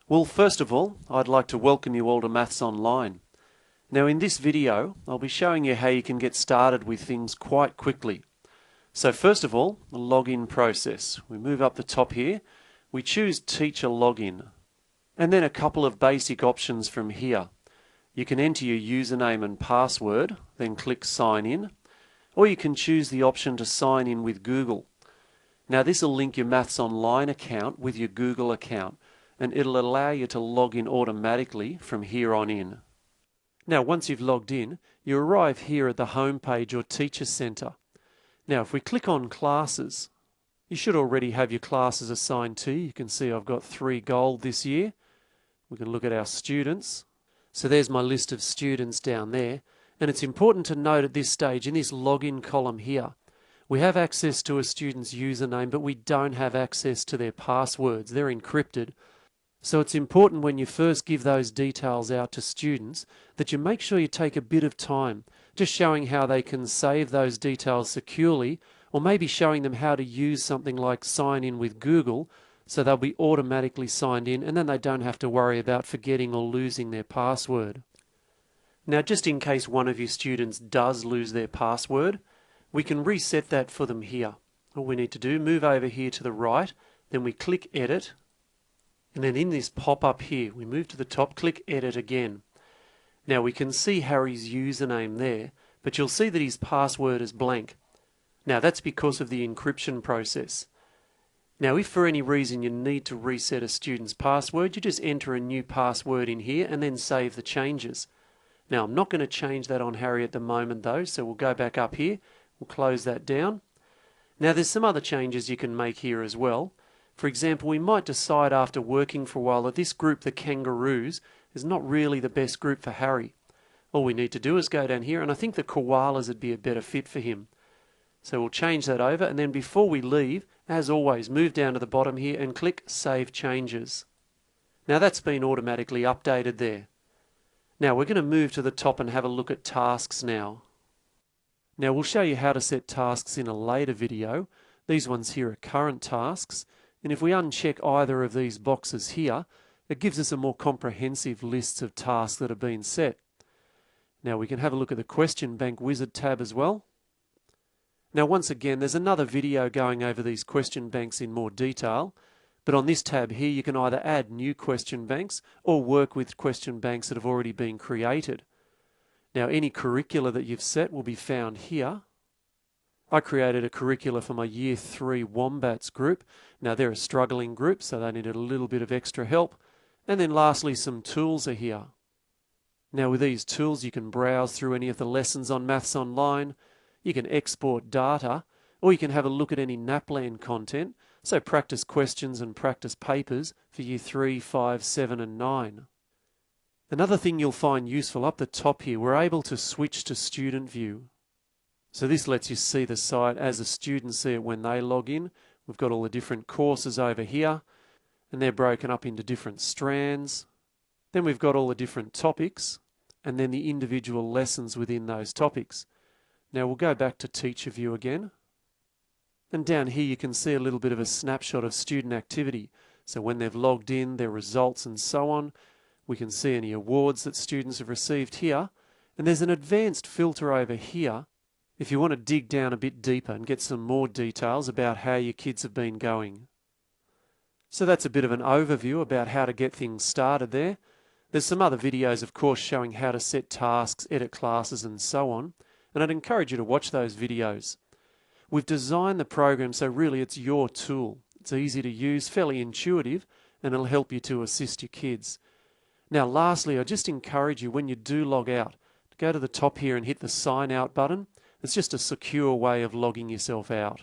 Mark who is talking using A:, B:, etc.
A: Well, first of all, I'd like to welcome you all to Maths Online. Now in this video, I'll be showing you how you can get started with things quite quickly. So first of all, the login process. We move up the top here, we choose Teacher Login, and then a couple of basic options from here. You can enter your username and password, then click Sign In, or you can choose the option to sign in with Google. Now this will link your Maths Online account with your Google account, and it'll allow you to log in automatically from here on in. Now once you've logged in, you arrive here at the home page or Teacher Centre. Now if we click on Classes, you should already have your classes assigned to you. You can see I've got 3 gold this year. We can look at our students. So there's my list of students down there, and it's important to note at this stage in this login column here, we have access to a student's username, but we don't have access to their passwords. They're encrypted. So it's important when you first give those details out to students that you make sure you take a bit of time just showing how they can save those details securely, or maybe showing them how to use something like Sign In with Google so they'll be automatically signed in and then they don't have to worry about forgetting or losing their password. Now just in case one of your students does lose their password, we can reset that for them here. All we need to do, move over here to the right, then we click Edit, and then in this pop-up here, we move to the top, click Edit again. Now we can see Harry's username there, but you'll see that his password is blank. Now that's because of the encryption process. Now if for any reason you need to reset a student's password, you just enter a new password in here and then save the changes. Now I'm not going to change that on Harry at the moment though, so we'll go back up here, we'll close that down. Now there's some other changes you can make here as well. For example, we might decide after working for a while that this group, the kangaroos, is not really the best group for Harry. All we need to do is go down here, and I think the koalas would be a better fit for him. So we'll change that over, and then before we leave, as always, move down to the bottom here and click Save Changes. Now that's been automatically updated there. Now we're going to move to the top and have a look at tasks now. Now we'll show you how to set tasks in a later video. These ones here are current tasks. And if we uncheck either of these boxes here, it gives us a more comprehensive list of tasks that have been set. Now we can have a look at the Question Bank Wizard tab as well. Now once again, there's another video going over these question banks in more detail, but on this tab here you can either add new question banks or work with question banks that have already been created. Now any curricula that you've set will be found here. I created a curricula for my Year 3 Wombats group. Now they're a struggling group, so they needed a little bit of extra help. And then lastly, some tools are here. Now with these tools you can browse through any of the lessons on Maths Online, you can export data, or you can have a look at any NAPLAN content, so practice questions and practice papers for Year 3, 5, 7 and 9. Another thing you'll find useful up the top here, we're able to switch to student view. So this lets you see the site as the students see it when they log in. We've got all the different courses over here, and they're broken up into different strands. Then we've got all the different topics, and then the individual lessons within those topics. Now we'll go back to Teacher View again. And down here you can see a little bit of a snapshot of student activity. So when they've logged in, their results and so on. We can see any awards that students have received here. And there's an advanced filter over here if you want to dig down a bit deeper and get some more details about how your kids have been going. So that's a bit of an overview about how to get things started there. There's some other videos, of course, showing how to set tasks, edit classes and so on, and I'd encourage you to watch those videos. We've designed the program so really it's your tool. It's easy to use, fairly intuitive, and it'll help you to assist your kids. Now lastly, I just encourage you when you do log out, to go to the top here and hit the Sign Out button. It's just a secure way of logging yourself out.